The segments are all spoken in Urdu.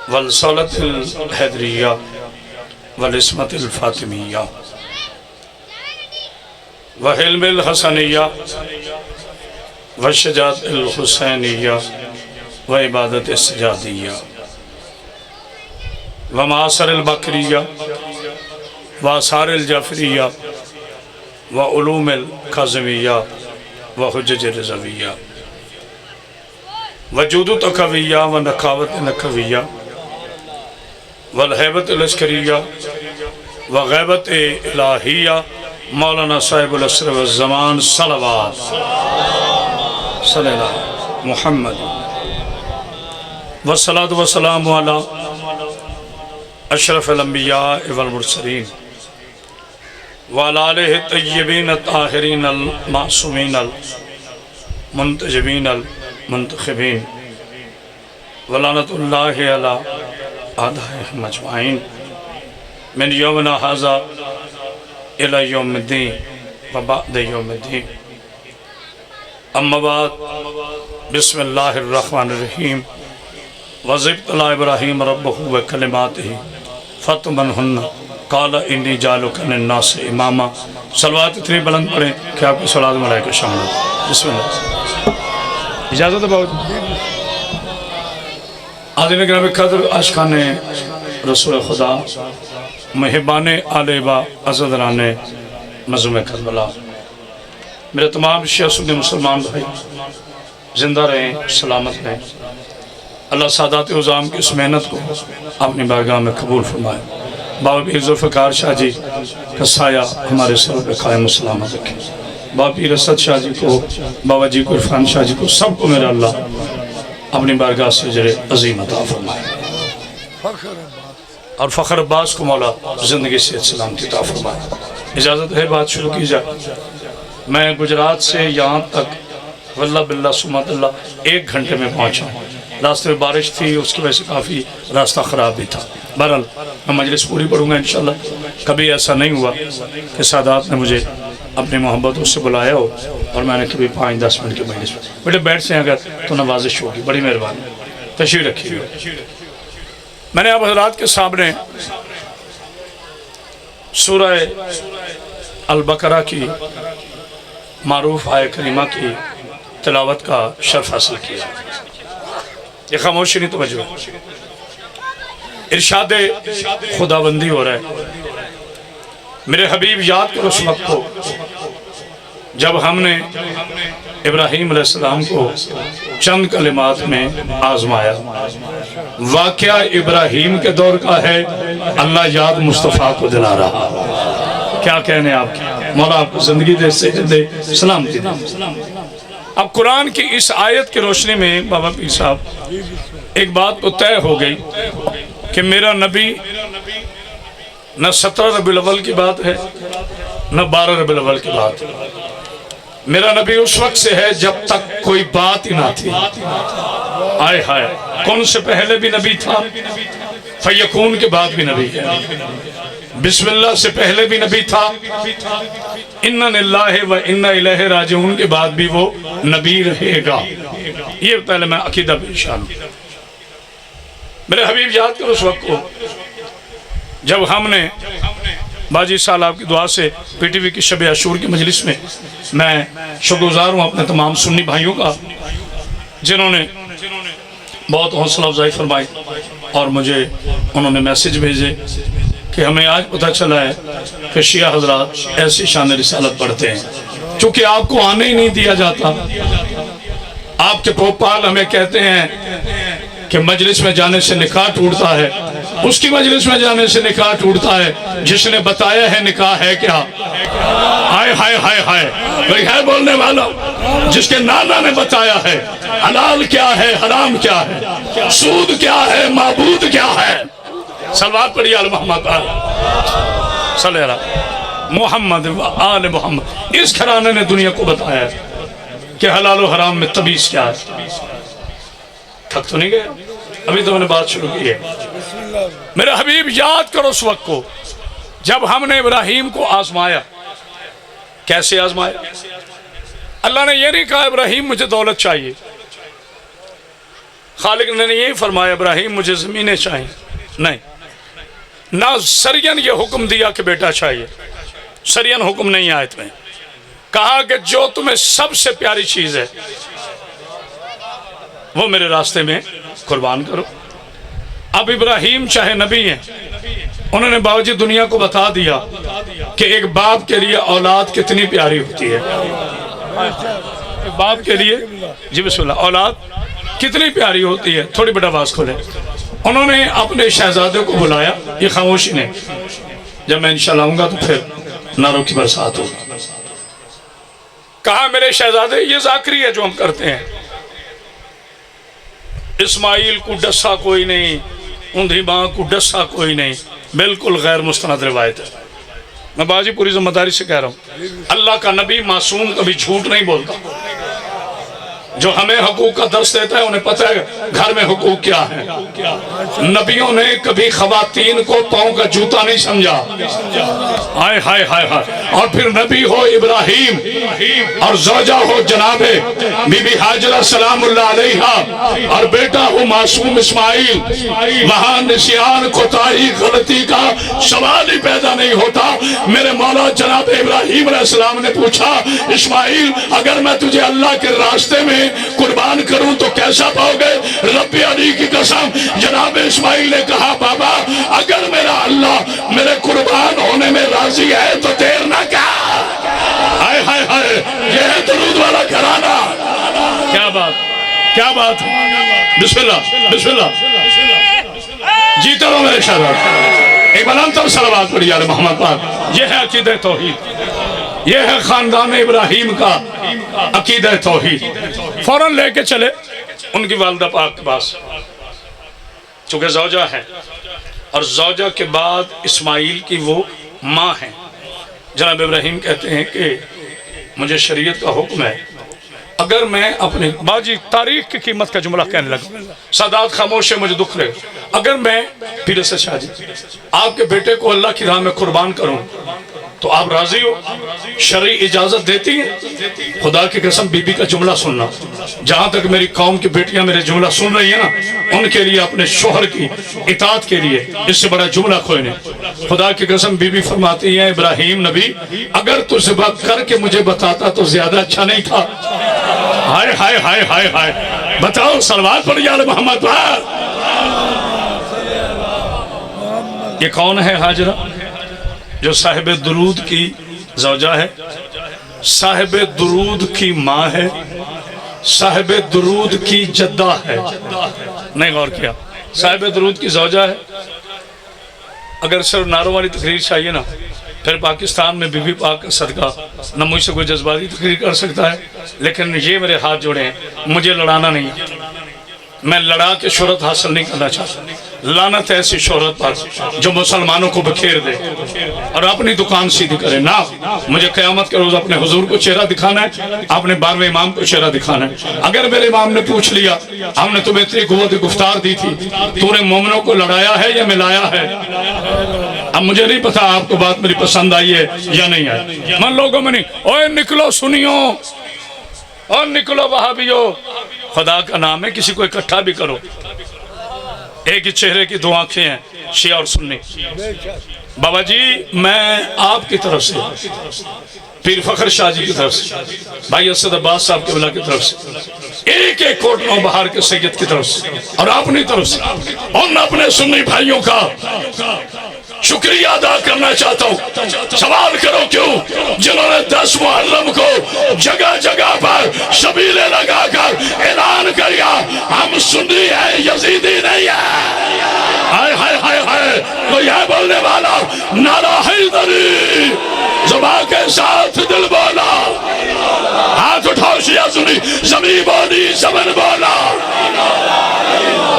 والصولة الحیدریہ والعصمت الفاطمیہ وحلم الحسنیہ والشجاعت الحسینیہ وعبادت السجادیہ ومعاصر البکریہ وآثار الجعفریہ وعلوم الکاظمیہ وحجج الرضویہ وجود تقویہ ونقاوت نقویہ والحیبت العسکریہ وغیبت الہیہ مولانا صاحب العصر والزمان صلوات صلی اللہ محمد والصلاة والسلام علی اشرف الانبیاء والمرسلین وعلى آلہ الطیبین الطاہرین المعصومین المنتجبین المنتخبین ولعنت اللہ علی اعدائہم اجمعین من یومنا ھذا الی یوم الدین وبعد یوم الدین اما بعد بسم اللہ الرحمن الرحیم وَذِبْتَ لَا إِبْرَاهِيمَ رَبَّهُ وَكَلِمَاتِهِ فَتُمَنْهُنَّ قَالَ إِنِّي جَعْلُكَ لِلنَّاسِ إِمَامًا صلوات اتنی بلند پڑھیں کہ آپ کی صلوات ملائکہ شامل ہو۔ بسم اللہ اجازت ہے بہت عظیم گرامی قدر عاشقان رسول خدا محبان آل با عزدران مظلوم کربلا میرے تمام شیعہ سنی مسلمان بھائی زندہ رہیں سلامت رہیں اللہ سادات عظام کی اس محنت کو اپنی بارگاہ میں قبول فرمائے بابا پیر ذوالفقار شاہ جی کا سایہ ہمارے سروں پہ قائم و سلامت رکھے بابا پیر اسد شاہ جی کو بابا جی کو عرفان شاہ جی کو سب کو میرا اللہ اپنی بارگاہ سے اجر عظیم عطا فرمائے اور فخر عباس کو مولا زندگی سے سلامتی عطا فرمائے اجازت ہے بات شروع کی جائے میں گجرات سے یہاں تک واللہ باللہ سمت اللہ 1 گھنٹے میں پہنچا ہوں راستے میں بارش تھی اس کی وجہ سے کافی راستہ خراب بھی تھا بہرحال میں مجلس پوری پڑھوں گا انشاءاللہ کبھی ایسا نہیں ہوا کہ سادات نے مجھے اپنی محبتوں سے بلایا ہو اور میں نے کبھی 5-10 منٹ کے مجلس میں بیٹے بیٹھ سے اگر تو نوازش ہوگی بڑی مہربانی تشریف رکھیے میں نے اب حضرات کے سامنے سورہ البقرہ کی معروف آیہ کریمہ کی تلاوت کا شرف حاصل کیا یہ خاموشی نہیں توجہ ارشاد خداوندی ہو رہا ہے میرے حبیب یاد کرو اس وقت کو جب ہم نے ابراہیم علیہ السلام کو چند کلمات میں آزمایا واقعہ ابراہیم کے دور کا ہے اللہ یاد مصطفیٰ کو دلا رہا کیا کہنے آپ مولا آپ کو زندگی دے صحت دے سلامتی دے اب قرآن کی اس آیت کی روشنی میں بابا پیر صاحب ایک بات تو طے ہو گئی کہ میرا نبی نہ 17 ربیع الاول کی بات ہے نہ 12 ربیع الاول کی بات ہے میرا نبی اس وقت سے ہے جب تک کوئی بات ہی نہ تھی آئے ہائے کون سے پہلے بھی نبی تھا فیکون کے بعد بھی نبی ہے بسم اللہ سے پہلے بھی نبی تھا اِنَّا لِلَّهِ وَإِنَّا إِلَيْهِ رَاجِعُونَ کے بعد بھی وہ نبی رہے گا یہ پہلے میں عقیدہ پیشان میرے حبیب یاد کرو اس وقت کو جب ہم نے باجی صاحب کی دعا سے پی ٹی وی کی شب عاشور کی مجلس میں میں شکرگزار ہوں اپنے تمام سنی بھائیوں کا جنہوں نے بہت حوصلہ افزائی فرمائی اور مجھے انہوں نے میسج بھیجے کہ ہمیں آج پتہ چلا ہے کہ شیعہ حضرات ایسی شان رسالت پڑھتے ہیں چونکہ آپ کو آنے ہی نہیں دیا جاتا آپ کے پوپال ہمیں کہتے ہیں کہ مجلس میں جانے سے نکاح ٹوٹتا ہے اس کی مجلس میں جانے سے نکاح ٹوٹتا ہے جس نے بتایا ہے نکاح ہے کیا ہائے ہائے ہائے ہائے کوئی ہے بولنے والا جس کے نانا نے بتایا ہے حلال کیا ہے حرام کیا ہے سود کیا ہے معبود کیا ہے صلوات پڑھی آل محمد صلی اللہ محمد و آل محمد اس گھرانے نے دنیا کو بتایا ہے کہ حلال و حرام میں تمیز کیا ہے تھک تو نہیں گئے ابھی تو میں نے بات شروع کی ہے میرے حبیب یاد کرو اس وقت کو جب ہم نے ابراہیم کو آزمایا کیسے آزمایا اللہ نے یہ نہیں کہا ابراہیم مجھے دولت چاہیے خالق نے نہیں فرمایا ابراہیم مجھے زمینیں چاہیے، نہیں، نہ سرین یہ حکم دیا کہ بیٹا چاہیے، سرین حکم نہیں آیت میں، کہا کہ جو تمہیں سب سے پیاری چیز ہے وہ میرے راستے میں قربان کرو۔ اب ابراہیم چاہے نبی ہیں، انہوں نے باوجود دنیا کو بتا دیا کہ ایک باپ کے لیے اولاد کتنی پیاری ہوتی ہے، ایک باپ کے لیے، جی بسم اللہ، اولاد کتنی پیاری ہوتی ہے۔ تھوڑی بڑا آواز کھولے۔ انہوں نے اپنے شہزادے کو بلایا، یہ خاموشی نے، جب میں انشاءاللہ آؤں گا تو پھر ناروں کی برسات ہوگی، کہا میرے شہزادے یہ ذاکری ہے جو ہم کرتے ہیں، اسماعیل کو ڈسا کوئی نہیں، اندھی ماں کو ڈسا کوئی نہیں، بالکل غیر مستند روایت ہے۔ میں باجی پوری ذمہ داری سے کہہ رہا ہوں، اللہ کا نبی معصوم کبھی جھوٹ نہیں بولتا۔ جو ہمیں حقوق کا درس دیتا ہے انہیں پتہ ہے گھر میں حقوق کیا ہے۔ نبیوں نے کبھی خواتین کو پاؤں کا جوتا نہیں سمجھا، ہائے ہائے ہائے ہائے۔ اور پھر نبی ہو ابراہیم اور زوجہ ہو جناب بی بی حاجرہ سلام اللہ علیہا اور بیٹا ہو معصوم اسماعیل، وہاں نسیان کوتاہی غلطی کا سوال ہی پیدا نہیں ہوتا۔ میرے مولا جناب ابراہیم علیہ السلام نے پوچھا اسماعیل اگر میں تجھے اللہ کے راستے میں قربان کروں تو کیسا پاؤ گے؟ رب علی کی قسم جناب اسماعیل نے کہا بابا اگر میرا اللہ میرے قربان ہونے میں راضی ہے تو دیر نہ کیا۔ ہائے ہائے ہائے، یہ ہے درود والا گھرانہ۔ کیا بات، کیا بات ہے، بسم اللہ بسم اللہ، جیتے رہو میرے شہزادے۔ ایک بلند تر صلوات پڑھی آل محمد پاک۔ یہ ہے عقیدہ توحید، یہ ہے خاندان ابراہیم کا عقیدہ توحید۔ فوراً لے کے چلے ان کی والدہ پاک کے پاس، چونکہ زوجہ ہے اور زوجہ کے بعد اسماعیل کی وہ ماں ہیں۔ جناب ابراہیم کہتے ہیں کہ مجھے شریعت کا حکم ہے اگر میں اپنے باجی تاریخ کی قیمت کا جملہ کہنے لگا، سادات خاموش ہے مجھے دکھ رہے، اگر میں پیر سے شاہ جی آپ کے بیٹے کو اللہ کی راہ میں قربان کروں تو آپ راضی ہو؟ شرعی اجازت دیتی ہیں؟ خدا کی قسم بی بی کا جملہ سننا، جہاں تک میری قوم کی بیٹیاں میرے جملہ سن رہی ہیں نا، ان کے لیے اپنے شوہر کی اطاعت کے لیے اس سے بڑا جملہ کوئی نہیں۔ خدا کی قسم بی بی فرماتی ہیں ابراہیم نبی اگر تو ذبح کر کے مجھے بتاتا تو زیادہ اچھا نہیں تھا۔ ہائے ہائے ہائے ہائے ہائے، بتاؤ صلوات پڑھ یا محمد پر۔ یہ کون ہے حاجرہ؟ جو صاحب درود کی زوجہ ہے، صاحب درود کی ماں ہے، صاحب درود کی جدہ ہے۔ نہیں غور کیا، صاحب درود کی زوجہ ہے۔ اگر صرف نعروں والی تقریر چاہیے نا، پھر پاکستان میں بی بی پاک کا صدقہ نہ مجھ سے کوئی جذباتی تقریر کر سکتا ہے، لیکن یہ میرے ہاتھ جوڑے ہیں، مجھے لڑانا نہیں، میں لڑا کے شہرت حاصل نہیں کرنا چاہتا۔ لعنت ایسی شہرت پر جو مسلمانوں کو بکھیر دے اور اپنی دکان سیدھی کرے نہ۔ مجھے قیامت کے روز اپنے حضور کو چہرہ دکھانا ہے، اپنے 12ویں امام کو چہرہ دکھانا ہے۔ اگر میرے امام نے پوچھ لیا ہم نے تمہیں اتنی قوت گفتار دی تھی، تو نے مومنوں کو لڑایا ہے یا ملایا ہے؟ اب مجھے نہیں پتا آپ کو بات میری پسند آئی ہے یا نہیں آئی۔ من لوگوں میں نہیں، اوے نکلو سنیو اور نکلو وہابیو، خدا کا نام ہے کسی کو اکٹھا بھی کرو، ایک ہی چہرے کی دو آنکھیں ہیں، شیعہ اور سنی۔ بابا جی میں آپ کی طرف سے، پیر فخر شاہ جی کی طرف سے، بھائی اسد عباس صاحب قبلہ کی طرف سے، ایک ایک کوٹ نو بہار کے سید کی طرف سے اور اپنی طرف سے اور اپنے سنی بھائیوں کا شکریہ ادا کرنا چاہتا ہوں۔ سوال کرو کیوں؟ جنہوں نے 10 محرم کو جگہ جگہ پر شبیلے لگا کر اعلان کیا ہم سنی ہیں یزیدی نہیں ہیں۔ ہائے ہائے ہائے ہائے، تو یہ بولنے والا نعرہ حیدری زبان کے ساتھ دل بولا، ہاتھ اٹھاؤ شیعہ سنی، زمین بولی زمن بولا،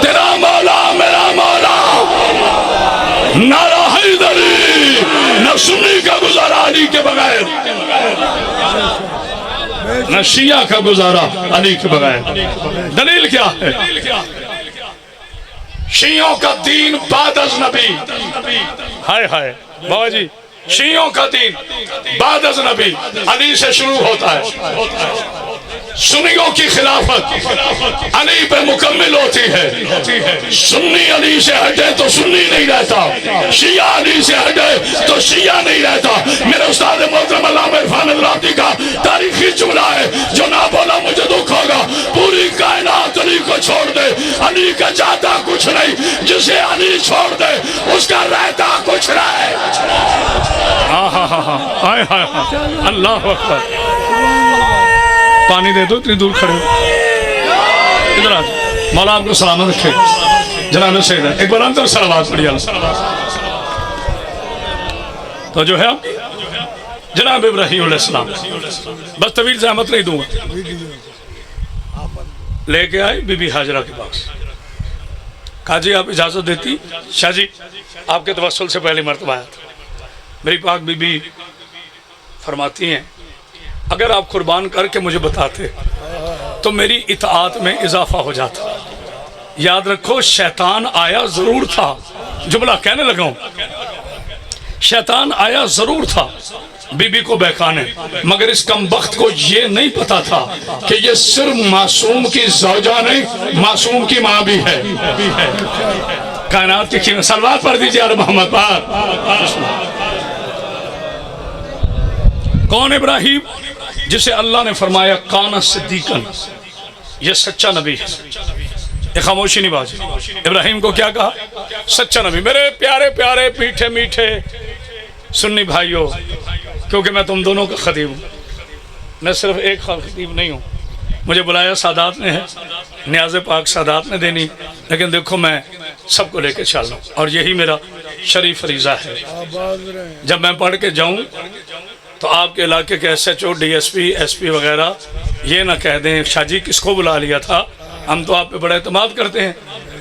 تیرا مولا میرا مولا، نعرہ حیدری، نہ سنی کا گزارا علی کے بغیر، نہ شیعہ کا گزارا علی کے بغیر۔ دلیل کیا ہے؟ شیعوں کا دین بعد از نبی، ہائے ہائے بابا جی، شیعوں کا دین بعد از نبی علی سے شروع ہوتا ہے۔ سنیوں کی خلافت علی پہ مکمل ہوتی ہے. سنی علی سے ہٹے تو سنی نہیں رہتا، شیعہ علی سے ہٹے تو شیعہ نہیں رہتا. میرے استاد محترم علامہ عرفان الراقی کا تاریخی جملہ ہے، جو نہ بولا مجھے دکھ ہوگا. پوری کائنات علی کو چھوڑ دے، علی کا جاتا کچھ نہیں. جسے علی چھوڑ دے اس کا رہتا کچھ رہے. اللہ اکبر. پانی دے دو، اتنی دور کھڑے ہو. ادھر آ مولا آپ کو سلامت رکھے. جناب سید ایک بار اندر صلوات پڑھیے. تو جو ہے جناب ابراہیم علیہ السلام، بس طویل زحمت نہیں دوں گا، لے کے آئے بی بی حاجرہ کے پاس. کہا جی آپ اجازت دیتی؟ شاہ جی آپ کے توسل سے پہلی مرتبہ آیا تھا. میری پاک بی بی فرماتی ہیں اگر آپ قربان کر کے مجھے بتاتے تو میری اطاعت میں اضافہ ہو جاتا. یاد رکھو شیطان آیا ضرور تھا، جملہ کہنے لگا ہوں، شیطان آیا ضرور تھا بی بی کو بہکانے، مگر اس کم بخت کو یہ نہیں پتا تھا کہ یہ صرف معصوم کی زوجہ نہیں، معصوم کی ماں بھی ہے. کائنات کی قیمت. صلوات پڑھ دیجئے یار محمد پاک. کون ابراہیم؟ جسے اللہ نے فرمایا کانا صدیقن، یہ سچا نبی ہے. یہ خاموشی نہیں باجی. ابراہیم کو کیا کہا؟ سچا نبی. میرے پیارے پیارے میٹھے میٹھے سنی بھائیوں، کیونکہ میں تم دونوں کا خطیب ہوں، میں صرف ایک خطیب نہیں ہوں. مجھے بلایا سادات نے ہے، نیاز پاک سادات نے دینی، لیکن دیکھو میں سب کو لے کے چل رہا ہوں اور یہی میرا شریف فریضہ ہے. جب میں پڑھ کے جاؤں تو آپ کے علاقے کے S H O, D S P, S P وغیرہ یہ نہ کہہ دیں شاہ جی کس کو بلا لیا تھا، ہم تو آپ پہ بڑا اعتماد کرتے ہیں.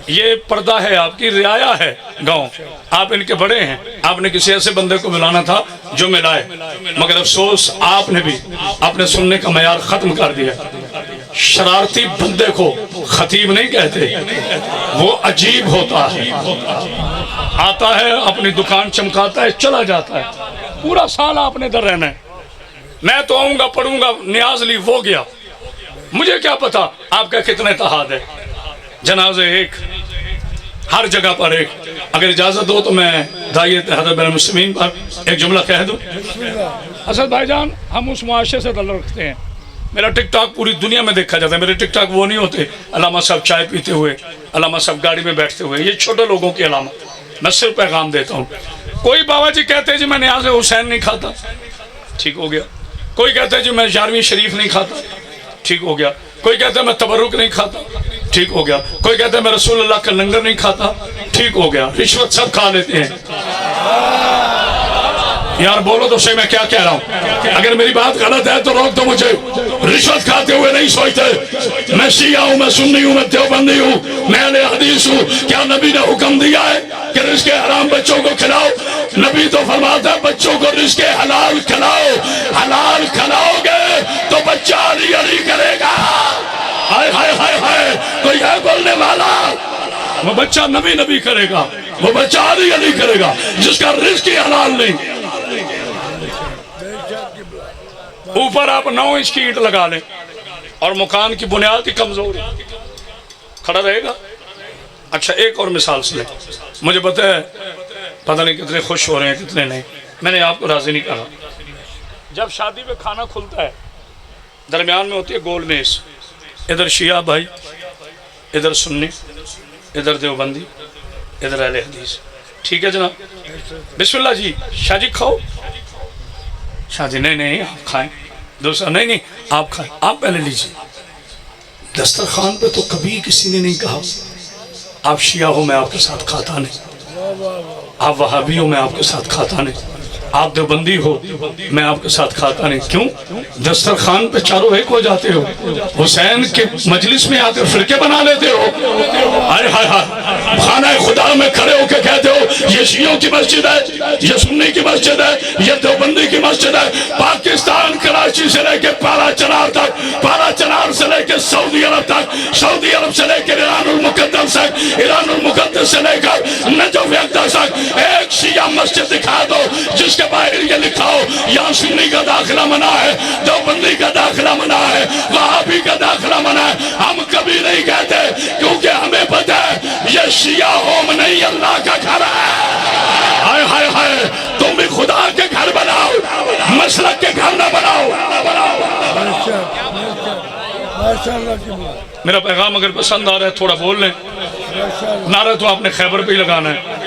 یہ پردہ ہے، آپ کی رعایا ہے گاؤں، آپ ان کے بڑے ہیں. آپ نے کسی ایسے بندے کو ملانا تھا جو ملائے، مگر افسوس آپ نے بھی اپنے سننے کا معیار ختم کر دیا. شرارتی بندے کو خطیب نہیں کہتے، وہ عجیب ہوتا ہے. آتا ہے اپنی دکان چمکاتا ہے چلا جاتا ہے. پورا سال آپ نے در رہنا ہے. میں تو آؤں گا پڑھوں گا، نیاز لی وہ گیا، مجھے کیا پتا آپ کا کتنے اتحاد ہے. جنازے ایک، ہر جگہ پر ایک. اگر اجازت دو تو میں داعی اتحاد بین المسلمین پر ایک جملہ کہہ دوں. اسد بھائی جان، ہم اس معاشرے سے تعلق رکھتے ہیں. میرا ٹک ٹاک پوری دنیا میں دیکھا جاتا ہے. میرے ٹک ٹاک وہ نہیں ہوتے علامہ صاحب چائے پیتے ہوئے، علامہ صاحب گاڑی میں بیٹھتے ہوئے. یہ چھوٹے لوگوں کی علامت. میں صرف پیغام دیتا ہوں. کوئی بابا جی کہتے ہیں جی میں نیاز حسین نہیں کھاتا، ٹھیک ہو گیا. کوئی کہتا ہے جی میں 11ویں شریف نہیں کھاتا، ٹھیک ہو گیا. کوئی کہتا ہے میں تبرک نہیں کھاتا، ٹھیک ہو گیا. کوئی کہتا ہے میں رسول اللہ کا لنگر نہیں کھاتا، ٹھیک ہو گیا. رشوت سب کھا لیتے ہیں. یار بولو تو صحیح میں کیا کہہ رہا ہوں. اگر میری بات غلط ہے تو روک دو مجھے. رشوت کھاتے ہوئے نہیں سوچتے میں شیعہ ہوں، میں سنی ہوں، میں دیوبندی ہوں، میں اہل حدیث ہوں. کیا نبی نے حکم دیا ہے کہ رزق حرام بچوں کو کھلاؤ؟ نبی تو فرماتا ہے بچوں کو رزق حلال کھلاؤ. حلال کھلاؤ گے تو بچہ علی علی کرے گا. ہائے ہائے ہائے ہائے، کوئی ہے بولنے والا؟ وہ بچہ نبی نبی کرے گا، وہ بچہ علی علی کرے گا جس کا رزق ہی حلال نہیں. اوپر آپ 9 انچ کی اینٹ لگا لیں اور مکان کی بنیاد ہی کمزور ہے، کھڑا رہے گا. اچھا ایک اور مثال سے مجھے پتہ نہیں کتنے خوش ہو رہے ہیں کتنے نہیں. میں نے آپ کو راضی نہیں کہا. جب شادی میں کھانا کھلتا ہے درمیان میں ہوتی ہے گول میز، ادھر شیعہ بھائی، ادھر سنی، ادھر دیوبندی، ادھر اہل حدیث. ٹھیک ہے جناب، بسم اللہ جی. شاہ جی کھاؤ. شاہ جی نہیں آپ کھائیں. دوسرا نہیں آپ کھائیں، آپ پہلے لیجیے. دسترخوان پہ تو کبھی کسی نے نہیں کہا آپ شیعہ ہو میں آپ کے ساتھ کھاتا نہیں، آپ وہابی ہو میں آپ کے ساتھ کھاتا نہیں، آپ دیوبندی ہو میں آپ کے ساتھ کھاتا نہیں. کیوں؟ دسترخوان پہ چاروں ایک ہو جاتے ہو. حسین کے مجلس میں آتے فرقے بنا لیتے ہو. ہائے ہائے ہائے، خانہ خدا میں کھڑے ہو کے کہتے ہو یہ شیعوں کی مسجد ہے، یہ سنی کی مسجد ہے، یہ دیوبندی کی مسجد ہے. پاکستان کراچی سے لے کے پارا چنار تک، پارا چنار سے لے کے سعودی عرب تک، سعودی عرب سے لے کے ایران المقدس تک، ایران المقدس سے لے کر نجف یکدس تک، ایک ایک شیعہ مسجد دکھا دو جس کے باہر یہ لکھا ہو یہاں سنی کا داخلہ منع ہے، دیوبندی کا داخلہ منع ہے، وہابی کا داخلہ منع ہے، ہم کبھی نہیں کہتے، کیونکہ ہمیں پتہ ہے یہ شیعہ ہوم نہیں اللہ کا گھر ہے۔ ہائے ہائے ہائے، تم بھی خدا کے گھر بناؤ، مسلک کے گھر نہ بناؤ۔ میرا پیغام اگر پسند آ رہا ہے تھوڑا بول لیں، نعرہ تو آپ نے خیبر پہ ہی لگانا ہے۔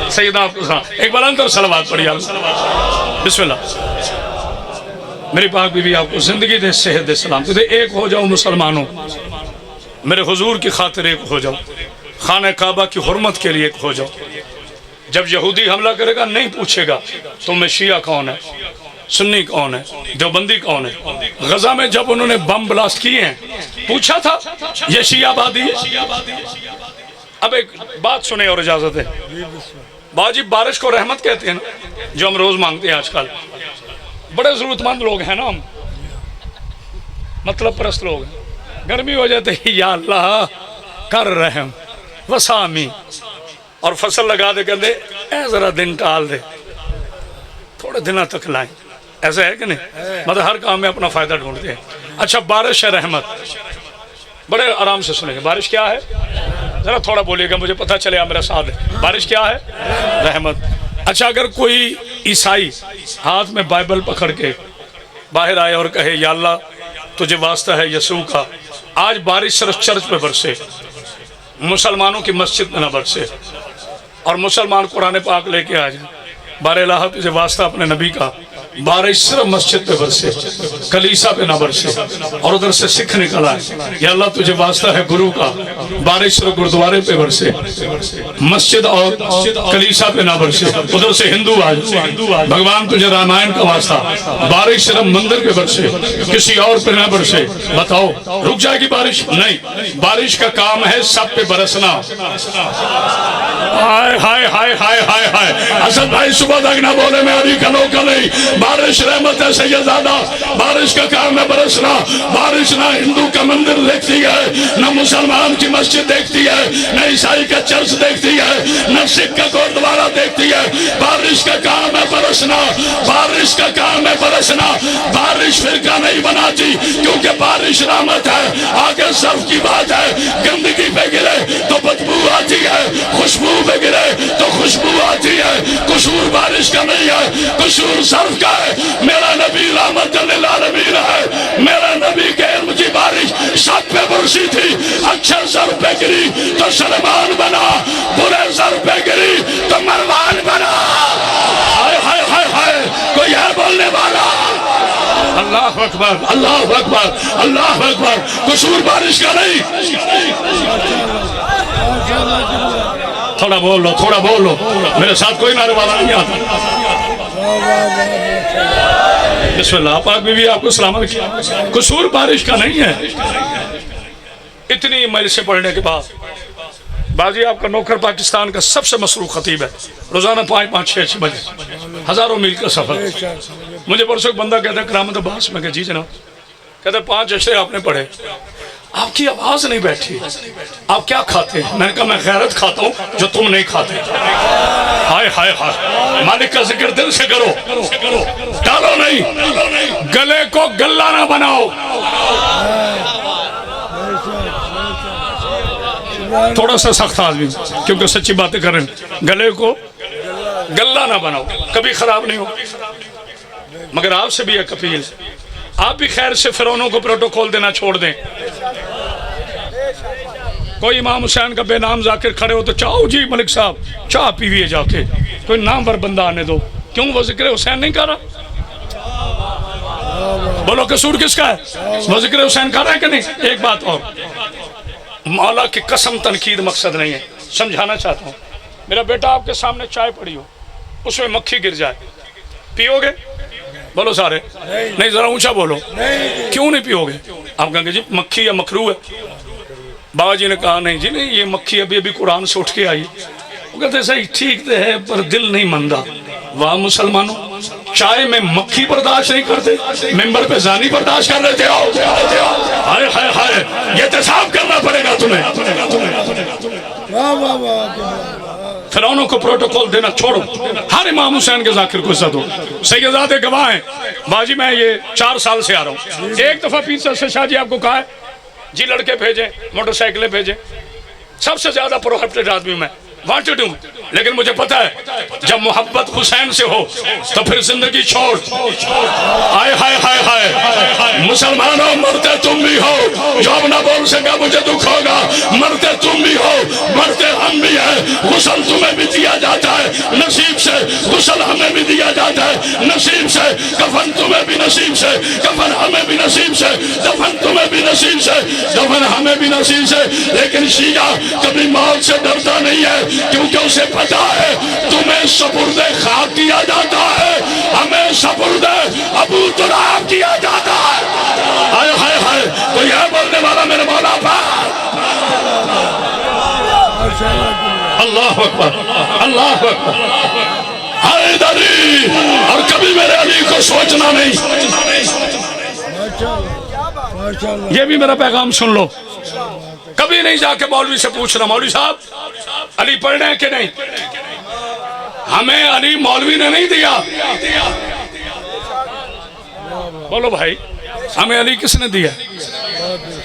سیدہ آپ کو ایک بار انتر صلوات پڑھی بسم اللہ۔ میری پاک بی بی آپ کو زندگی دے، صحت دے، سلامتی دے۔ ایک ہو جاؤ مسلمانوں، میرے حضور کی خاطر ایک ہو جاؤ، خانہ کعبہ کی حرمت کے لیے ایک ہو جاؤ۔ جب یہودی حملہ کرے گا نہیں پوچھے گا تم میں شیعہ کون ہے، سنی کون ہے، دیوبندی کون ہے۔ غزہ میں جب انہوں نے بم بلاسٹ کیے ہیں پوچھا تھا یہ شیعہ آبادی ہے؟ اب ایک بات سنیں اور اجازت ہے، باجی بارش کو رحمت کہتے ہیں نا جو ہم روز مانگتے ہیں آج کل۔ بڑے ضرورت مند لوگ ہیں نا ہم، مطلب پرست لوگ ہیں، گرمی ہو جاتے ہی یا اللہ کر رحم وسامی، اور فصل لگا دے کہتے اے ذرا دن ٹال دے، تھوڑے دنوں تک لائیں، ایسا ہے کہ نہیں؟ مطلب ہر کام میں اپنا فائدہ ڈھونڈتے ہیں۔ اچھا بارش ہے رحمت، بڑے آرام سے سنیں گے، بارش کیا ہے؟ ذرا تھوڑا بولیے گا مجھے پتہ چلے آپ میرا ساتھ ہے۔ بارش کیا ہے؟ رحمت۔ اچھا اگر کوئی عیسائی ہاتھ میں بائبل پکڑ کے باہر آئے اور کہے یا اللہ تجھے واسطہ ہے یسوع کا، آج بارش صرف چرچ پہ برسے، مسلمانوں کی مسجد میں نہ برسے، اور مسلمان قرآن پاک لے کے آ جائیں، بار الہ تجھے واسطہ اپنے نبی کا، بارش صرف مسجد پہ برسے، کلیسا پہ نہ برسے، اور ادھر سے سکھ نکل آئے یا اللہ تجھے واسطہ ہے گرو کا، بارش صرف گردوارے پہ برسے، مسجد اور کلیسا پہ نہ برسے، ادھر سے ہندو آ جائے، بھگوان تجھے رامائن کا واسطہ، بارش صرف مندر پہ برسے، کسی اور پہ نہ برسے۔ بتاؤ رک جائے گی بارش؟ نہیں، بارش کا کام ہے سب پہ برسنا۔ ہائے ہائے ہائے ہائے ہائے ہائے، اسد بھائی صبح تک نہ بولے میں ابھی کلو کا نہیں، بارش رحمت ہے سیدزادہ، بارش کا کام ہے برسنا۔ بارش نہ ہندو کا مندر دیکھتی ہے، نہ مسلمان کی مسجد دیکھتی ہے، نہ عیسائی کا چرچ دیکھتی ہے، نہ سکھ کا گردوارہ دیکھتی ہے، بارش کا کام ہے برسنا، بارش کا کام ہے برسنا۔ بارش فرقہ نہیں بناتی کیونکہ بارش رحمت ہے۔ آگے صرف کی بات ہے، گندگی پہ گرے تو بدبو آتی ہے، خوشبو پہ گرے تو خوشبو آتی ہے۔ قصور بارش کا نہیں ہے، قصور صرف کا ہے۔ میرا نبی رحمت للعالمین ہے، میرا نبی کے علم کی بارش سب پہ برسی تھی۔ اچھے سر پہ گری تو سلمان بنا، برے سر پہ گری تو مروان بنا۔ ہائے ہائے ہائے ہائے، کوئی ہے بولنے والا؟ اللہ اکبر اللہ اکبر اللہ اکبر۔ قصور بارش کا نہیں۔ تھوڑا بول لو، تھوڑا بول لو، میرے ساتھ کوئی نعرے والا نہیں آتا۔ بسم اللہ۔ پاک بی بی آپ کو سلامت کیا۔ قصور بارش کا نہیں ہے۔ اتنی مجلسیں پڑھنے کے بعد باجی آپ کا نوکر پاکستان کا سب سے مصروف خطیب ہے، روزانہ 5-6 بجے ہزاروں میل کا سفر۔ مجھے پرسوں ایک بندہ کہتا ہے کرامت عباس، میں کہا جی جناب، کہتا ہے 5 اشرے آپ نے پڑھے، آپ کی آواز نہیں بیٹھی، آپ کیا کھاتے ہیں؟ میں نے کہا میں غیرت کھاتا ہوں جو تم نہیں کھاتے۔ ہائے ہائے ہائے، مالک کا ذکر دل سے کرو، ڈالو نہیں، گلے کو گلہ نہ بناؤ۔ تھوڑا سا سخت آدمی کیونکہ سچی باتیں کریں، گلے کو گلہ نہ بناؤ، کبھی خراب نہیں ہو۔ مگر آپ سے بھی ایک اپیل، آپ بھی خیر سے فرعونوں کو پروٹوکول دینا چھوڑ دیں۔ کوئی امام حسین کا بے نام ذاکر کھڑے ہو تو چاہو جی ملک صاحب چاہ پیویے جا کے، کوئی نامور بندہ آنے دو، کیوں وہ ذکر حسین نہیں کر رہا؟ بولو قصور کس کا ہے؟ وہ ذکر حسین کر رہا ہے کہ نہیں؟ ایک بات اور، مولا کی قسم تنقید مقصد نہیں ہے، سمجھانا چاہتا ہوں۔ میرا بیٹا آپ کے سامنے چائے پڑی ہو، اس میں مکھی گر جائے، پیو گے؟ بولو سارے نہیں، ذرا اونچا بولو، کیوں نہیں پیو گے؟ آپ کہیں گے جی مکھی یا مکروہ ہے۔ بابا جی نے کہا نہیں جی نہیں، یہ مکھی ابھی ابھی قرآن سے اٹھ کے آئی۔ وہ کہتے صحیح ٹھیک تو ہے پر دل نہیں مندہ۔ واہ مسلمانوں، چائے میں مکھی برداشت نہیں کرتے، ممبر پہ زانی برداشت کر لیتے ہو۔ ہائے ہائے ہائے، یہ احتساب کرنا پڑے گا تمہیں۔ حکمرانوں کو پروٹوکول دینا چھوڑو، ہر امام حسین کے ذاکر کو عزت ہو۔ سیدزادے گواہ ہیں، باجی میں یہ 4 سال سے آ رہا ہوں، ایک دفعہ پیر صاحب سے شاہ جی آپ کو کہا ہے جی لڑکے بھیجیں، موٹر سائیکلیں بھیجیں، سب سے زیادہ پروہیبٹڈ آدمی میں وانٹڈ ہوں، لیکن مجھے پتا ہے جب محبت حسین سے ہو تو پھر زندگی چھوڑ۔ آئے ہائے ہائے ہائے، مسلمانوں مرتے تم بھی ہو، جو اب نہ بول سکا مجھے دکھ ہوگا، مرتے تم بھی ہو، مرتے ہم بھی ہیں، غسل تمہیں بھی دیا جاتا ہے نصیب سے، غسل ہمیں بھی دیا جاتا ہے نصیب سے، کفن تمہیں بھی نصیب سے، کفن ہمیں بھی نصیب سے، دفن تمہیں بھی نصیب سے، دفن ہمیں بھی نصیب سے، لیکن شیعہ کبھی موت سے ڈرتا نہیں ہے، کیونکہ اسے پتا ہے تمہیں سپرد خاک کیا جاتا ہے، ہمیں سپرد ابو تراب کیا جاتا ہے۔ ہائے ہائے ہائے، تو یہ بولنے والا میرے مولا پاک۔ اللہ اکبر، اللہ اکبر، حیدری، اور کبھی میرے علی کو سوچنا نہیں۔ یہ بھی میرا پیغام سن لو، کبھی نہیں جا کے مولوی سے پوچھنا مولوی صاحب علی پڑھنے ہیں کہ نہیں، ہمیں علی مولوی نے نہیں دیا، بولو بھائی ہمیں علی کس نے دیا؟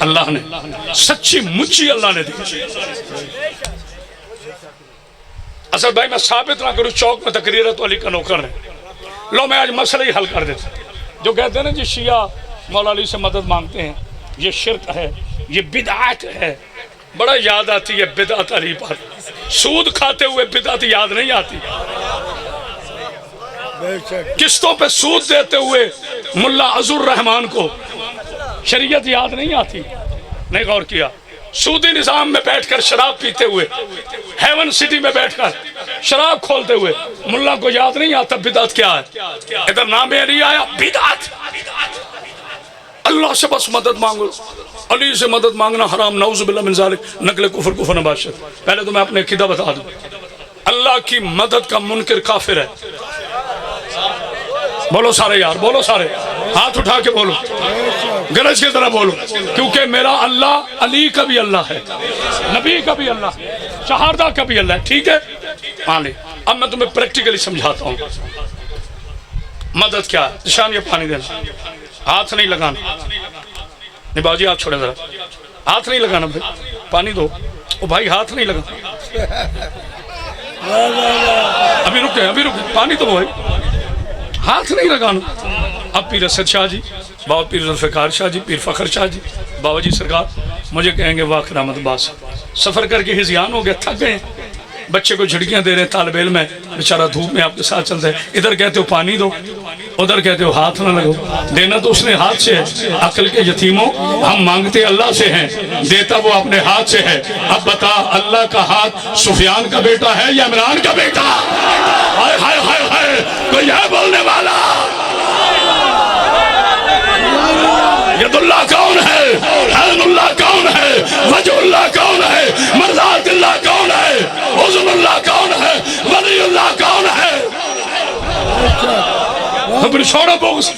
اللہ نے، سچی مچی اللہ نے دی۔ اصل بھائی میں ثابت نہ کروں چوک میں تقریر ہے تو علی کا نوکر ہے، لو میں آج مسئلہ ہی حل کر دیتا۔ جو کہتے ہیں نا جی شیعہ مولا علی سے مدد مانگتے ہیں، یہ شرک ہے، یہ بدعت ہے، بڑا یاد آتی ہے بدعت علی پر، سود کھاتے ہوئے بدعت یاد نہیں آتی، قسطوں پہ سود دیتے ہوئے ملا عزور الرحمان کو شریعت یاد نہیں آتی، نہیں غور کیا، سودی نظام میں بیٹھ کر شراب پیتے ہوئے، ہیون سٹی میں بیٹھ کر شراب کھولتے ہوئے ملا کو یاد نہیں آتا بدعت کیا ہے، ادھر نام علی آیا بدعت۔ اللہ سے بس مدد مانگو، علی سے مدد مانگنا حرام، نعوذ باللہ من ذالک، نقل کفر کفر نباشت۔ پہلے تو میں اپنے عقیدہ بتا دوں، اللہ کی مدد کا منکر کافر ہے، بولو سارے یار، بولو سارے، ہاتھ اٹھا کے بولو، گرج کی طرح بولو، کیونکہ میرا اللہ علی کا بھی اللہ ہے، نبی کا بھی اللہ ہے، شہادہ کا بھی اللہ ہے، ٹھیک ہے؟ ہاں لے، اب میں تمہیں پریکٹیکلی سمجھاتا ہوں مدد کیا ہے۔ نشان یہ پانی دینا، ہاتھ نہیں لگانا، نہیں باجی ہاتھ چھوڑے ذرا، ہاتھ نہیں لگانا بھائی، پانی دو، او بھائی ہاتھ نہیں لگانا، ابھی رکے، پانی دو بھائی، ہاتھ نہیں لگانا۔ اب پیر اسد شاہ جی، بابا پیر ذوالفقار شاہ جی، پیر فخر شاہ جی، بابا جی سرکار مجھے کہیں گے واہ کرامت باز، سفر کر کے ہزیان ہو گیا، تھک گئے، بچے کو جھڑکیاں دے رہے ہیں، طالب علم ہے بیچارہ دھوپ میں آپ کے ساتھ چلتا ہے، ادھر کہتے ہو پانی دو، ادھر کہتے ہو ہاتھ نہ لگو، دینا تو اس نے ہاتھ سے ہے۔ عقل کے یتیموں، ہم مانگتے اللہ سے ہیں، دیتا وہ اپنے ہاتھ سے ہے۔ اب بتا اللہ کا ہاتھ سفیان کا بیٹا ہے یا عمران کا بیٹا؟ ہائے ہائے ہائے ہائے، کوئی ہے بولنے والا؟ ید اللہ کون ہے؟ عین اللہ کون ہے؟ وجہ اللہ کون ہے؟ مرضات اللہ کون ہے؟ عظم اللہ کون ہے؟ ولی اللہ کون ہے؟ پھر چھوڑو بغض۔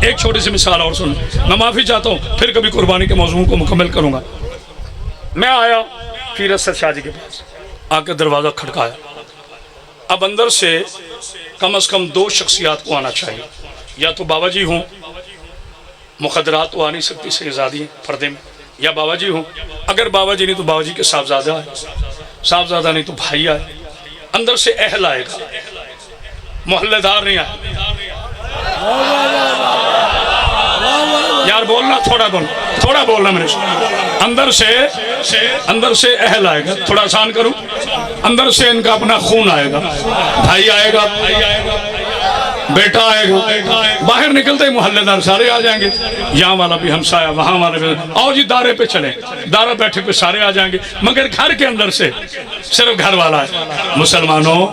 ایک چھوٹی سی مثال اور سن، میں معافی چاہتا ہوں، پھر کبھی قربانی کے موضوع کو مکمل کروں گا۔ میں آیا پیر اسد شاہ جی کے پاس، آ کے دروازہ کھڑکایا، اب اندر سے کم از کم 2 شخصیات کو آنا چاہیے، یا تو بابا جی ہوں، مخدرات تو آ نہیں سکتی شہزادی ہیں پردے میں، یا بابا جی ہوں، اگر بابا جی نہیں تو بابا جی کے صاحبزادہ ہے، صاحبزادہ نہیں تو بھائی آئے، اندر سے اہل آئے گا، محلے دار نہیں آئے۔ یار بولنا، تھوڑا بولنا میرے سے، اندر سے اہل آئے گا، تھوڑا آسان کروں، اندر سے ان کا اپنا خون آئے گا، بھائی آئے گا، بیٹا آئے گا، باہر نکلتے ہی محلے دار سارے آ جائیں گے، یہاں والا بھی ہمسایہ، وہاں والا بھی، آؤ جی دارے پہ چلیں، دارہ بیٹھے پہ سارے آ جائیں گے، مگر گھر کے اندر سے صرف گھر والا ہے۔ مسلمانوں،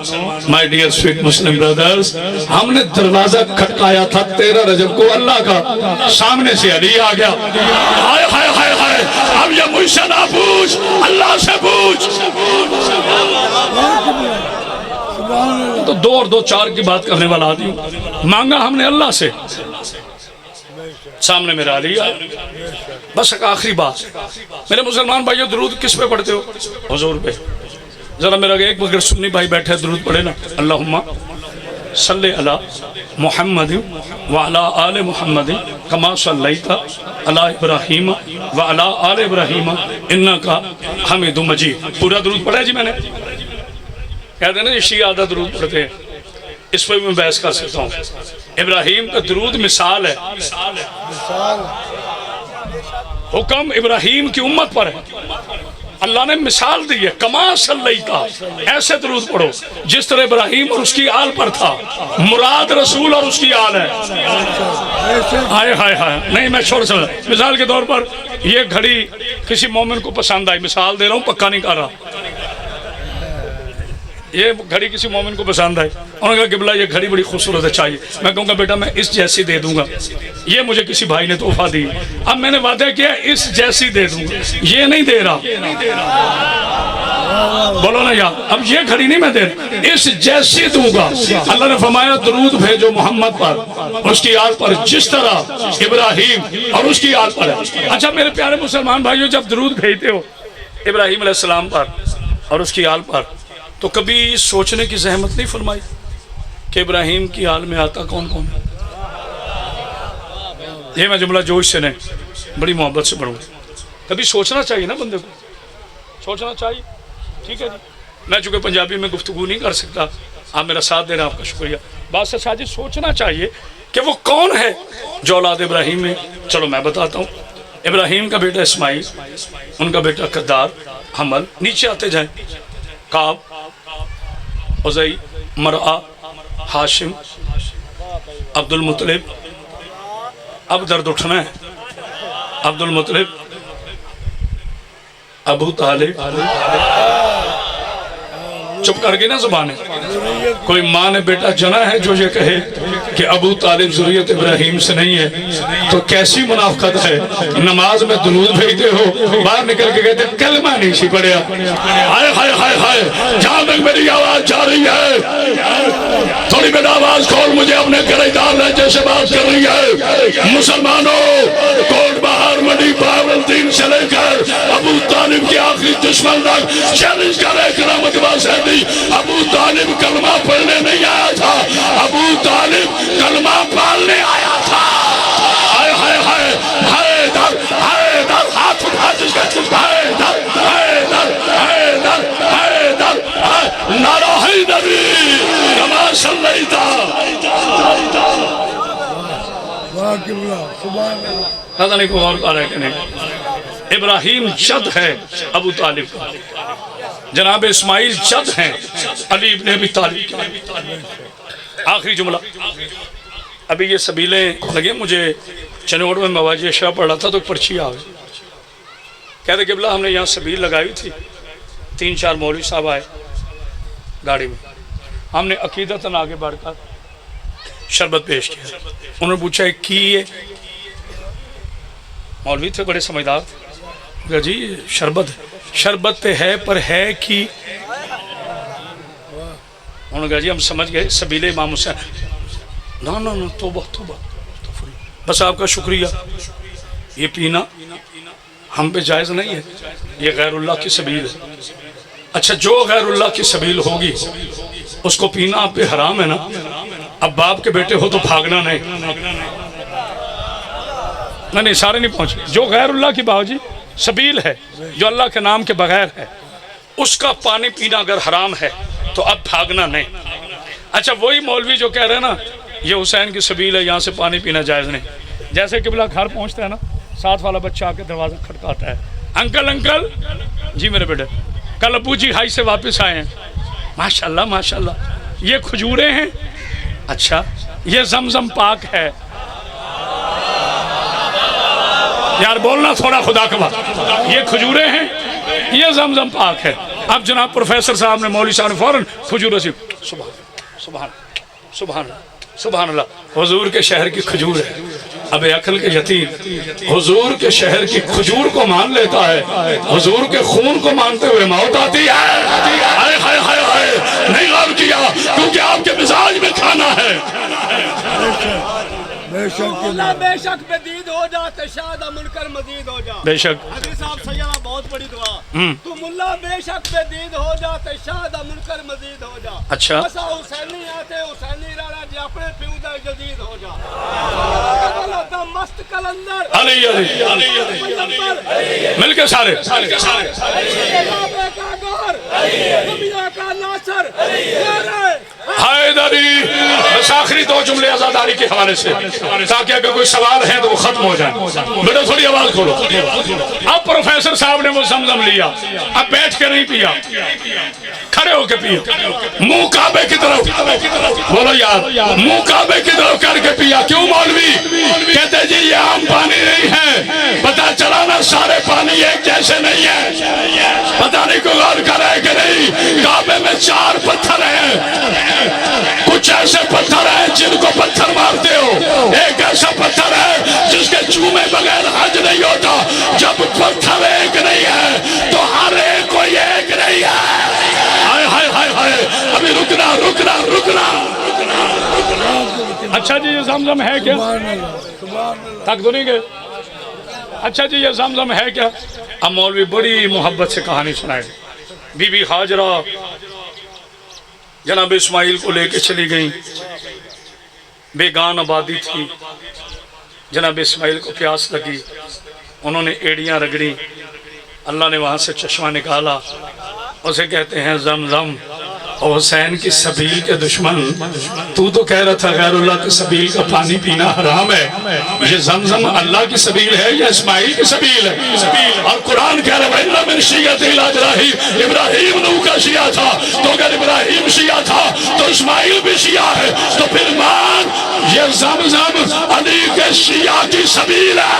my dear sweet Muslim brothers, ہم نے دروازہ کھٹکایا تھا 13 رجب کو اللہ کا، سامنے سے علی آ گیا، ہائے ہائے ہائے ہائے، اب یہ مجھ سے نہ پوچھ، اللہ سے پوچھ۔ تو 2 اور 2 4 کی بات کرنے والا آدمی ہوں، مانگا ہم نے اللہ سے، سامنے میرا علی آیا. بس ایک آخری بات، میرے مسلمان بھائیو درود کس پہ پڑھتے ہو؟ حضور پہ. ذرا میرا ایک بغیر سنی بھائی بیٹھے درود پڑھے نا. اللہم صلی علی محمد وعلی آل محمد کما صلیت علی ابراہیم وعلی آل ابراہیم انکا حمید مجید. پورا درود پڑھا ہے جی میں نے. کہتے ہیں نا یہ شیعہ آدھا درود پڑھتے ہیں، اس پہ بھی میں بحث کر سکتا ہوں. ابراہیم کا درود مثال ہے، حکم ابراہیم کی امت پر ہے. اللہ نے مثال دی ہے، کما صلیتا، ایسے درود پڑھو جس طرح ابراہیم اور اس کی آل پر تھا. مراد رسول اور اس کی آل ہے. ہائے ہائے ہائے نہیں میں چھوڑ سکتا. مثال کے طور پر یہ گھڑی کسی مومن کو پسند آئی، مثال دے رہا ہوں پکا نہیں کر رہا، یہ گھڑی کسی مومن کو پسند آئی، انہوں نے کہا قبلہ یہ گھڑی بڑی خوبصورت ہے چاہیے. میں کہوں گا بیٹا میں اس جیسی دے دوں گا، یہ مجھے کسی بھائی نے تحفہ دی، اب میں نے وعدہ کیا اس جیسی دے دوں گا، یہ نہیں دے رہا. بولو نا یار، اب یہ گھڑی نہیں میں دے رہا، اس جیسی دوں گا. اللہ نے فرمایا درود بھیجو محمد پر، اس کی آل پر، جس طرح ابراہیم اور اس کی آل پر ہے. اچھا میرے پیارے مسلمان بھائیو، جب درود بھیجتے ہو ابراہیم علیہ السلام پر اور اس کی آل پر، تو کبھی سوچنے کی زحمت نہیں فرمائی کہ ابراہیم کی آل میں آتا کون کون ہے؟ یہ میں جملہ جوش سے نہیں، بڑی محبت سے پڑھوں. کبھی سوچنا چاہیے نا بندے کو، سوچنا چاہیے. ٹھیک ہے جی، میں چونکہ پنجابی میں گفتگو نہیں کر سکتا، آپ میرا ساتھ دے رہے ہیں، آپ کا شکریہ. بات سے ساجد سوچنا چاہیے کہ وہ کون ہے جو اولاد ابراہیم میں. چلو میں بتاتا ہوں. ابراہیم کا بیٹا اسماعیل، ان کا بیٹا قدار، حمل، نیچے آتے جائیں، کعب، عزی، مرعا، ہاشم، عبد المطلب. اب درد اٹھنا ہے. عبد المطلب، ابو طالب. چپ کر گئی نا زبانیں. کوئی ماں نے بیٹا جنا ہے جو یہ کہے کہ ابو طالب ذریت ابراہیم سے نہیں ہے تو کیسی منافقت ہے. نماز میں درود بھیجتے ہو، باہر نکل کے کہتے کلمہ نہیں سی پڑھیا. ہائے ہائے ہائے ہائے، جہاں تک میری آواز جا رہی ہے تھوڑی بیٹا آواز کھول، مجھے اپنے قرائدار لہجے سے بات کر رہی ہے. مسلمانوں، کوٹ بہار منڈی بہاولدین سے لے کر ابو طالب کی آخری دشمن تک چیلنج کرے کرامت واسطے. ابو طالب کلمہ پڑھنے نہیں آیا تھا، ابو طالب کلمہ پالنے آیا تھا. ہائے ہائے ہائے ہائے در ہائے در، ہاتھ اٹھا جس کا ہائے در ہائے در ہائے در ہائے در. نعرہ حیدری کما صلیتا. پتہ نہیں کوئی اور کہا رہا ہے کہ نہیں. ابراہیم جد ہے ابو طالب کا، جناب اسماعیل جد ہیں علی ابن ابی طالب. آخری جملہ. ابھی یہ سبیلیں لگے مجھے چنوڑ میں مواجہ اشرا پڑھ رہا تھا تو ایک پرچی آگئی، کہتے قبلہ ہم نے یہاں سبیل لگائی تھی، 3-4 مولوی صاحب آئے گاڑی میں، ہم نے عقیدتاً آگے بڑھ کر شربت پیش کیا. انہوں نے پوچھا کی یہ مولوی تھے بڑے سمجھدار، کہا جی شربت ہے. شربت پہ ہے پر ہے کی. انہوں نے کہا جی ہم سمجھ گئے سبیل امام حسین. نا توبہ توبہ، بس آپ کا شکریہ. یہ پینا ہم پہ جائز نہیں ہے، یہ غیر اللہ کی سبیل ہے. اچھا جو غیر اللہ کی سبیل ہوگی اس کو پینا آپ پہ حرام ہے نا. اب باپ کے بیٹے ہو تو بھاگنا نہیں. نہیں سارے نہیں پہنچے. جو غیر اللہ کی باوجی سبیل ہے، جو اللہ کے نام کے بغیر ہے، اس کا پانی پینا اگر حرام ہے تو اب بھاگنا نہیں. اچھا وہی مولوی جو کہہ رہے ہیں نا یہ حسین کی سبیل ہے، یہاں سے پانی پینا جائز نہیں. جیسے قبلہ گھر پہنچتا ہے نا، ساتھ والا بچہ آ کے دروازہ کھٹکاتا ہے، انکل انکل. جی میرے بیٹے، کل ابو جی ہائی سے واپس آئے ہیں. ماشاءاللہ ماشاءاللہ. یہ کھجوریں ہیں. اچھا یہ زمزم پاک ہے. یار بولنا تھوڑا خدا کا بات. یہ کھجوریں ہیں، یہ زمزم پاک ہے. اب جناب پروفیسر صاحب نے، مولوی صاحب نے فوراً کھجوروں سے سبحان سبحان سبحان اللہ، حضور کے شہر کی کھجور ہے. اب عقل کے یتیم حضور کے شہر کی کھجور کو مان لیتا ہے، حضور کے خون کو مانتے ہوئے موت آتی ہے. ہائے ہائے ہائے ہائے، نہیں غور کیا کیونکہ آپ کے مزاج میں کھانا ہے. اللہ بے شک بدید ہو جاتے شادہ منکر مزید ہو جا. بے شک حضرت صاحب سیدہ بہت بڑی دعا. تو ملا بے شک بدید ہو جاتے شادہ منکر مزید ہو جا. اچھا بسا حسینی آتے حسینی رانا جی اپنے پیودہ جدید ہو جا. مست کلندر علی مل کے سارے حیدری. بس آخری دو جملے عزاداری کے حوالے سے تاکہ اگر کوئی سوال ہے تو وہ ختم ہو جائے. بیٹا تھوڑی آواز کھولو. اب پروفیسر صاحب نے وہ زمزم لیا, اب بیٹھ کے نہیں پیا, کھڑے ہو کے پیا, منہ کعبے کی طرف, بولو یار, منہ کعبے کی طرف کر کے پیا. کیوں مولوی؟ کہتے جی یہ عام پانی نہیں ہے, پتہ چلا نا سارے پانی ایک جیسے نہیں ہے. پتہ نہیں کوئی غور کرے کہ نہیں, کعبے میں 4 پتھر ہیں. کچھ ایسے پتھر ہیں جن کو پتھر مارتے ہو, ایک ایسا پتھر ہے جس کے چومے بغیر حج نہیں ہوتا. جب پتھر ایک نہیں ہے تو ہر ایک کوئی ایک نہیں ہے. ہائے ہائے ہائے ہائے, ابھی رکنا رکنا رکنا. اچھا جی یہ زمزم ہے کیا؟ تک تو نہیں گئے. اچھا جی یہ زمزم ہے کیا؟ اب مولوی بڑی محبت سے کہانی سنائے. بی بی ہاجرہ جناب اسماعیل کو لے کے چلی گئیں, بیگان آبادی تھی. جناب اسماعیل کو پیاس لگی, انہوں نے ایڑیاں رگڑی, اللہ نے وہاں سے چشمہ نکالا. اسے کہتے ہیں زمزم. اور حسین کی سبیل کے دشمن, تو کہہ رہا تھا غیر اللہ کی سبیل کا پانی پینا حرام ہے, یہ زمزم اللہ کی سبیل ہے یا اسماعیل کی سبیل ہے؟ اور قرآن کہہ رہا ہے وَإِنَّ مِن شِيَّتِهِ لَإِبْرَاهِيمَ, ابراہیم نوح کا شیعہ تھا, تو اگر ابراہیم شیعہ تھا تو اسماعیل بھی شیعہ ہے. تو پھر مان یہ زمزم علی کے شیعہ کی سبیل ہے.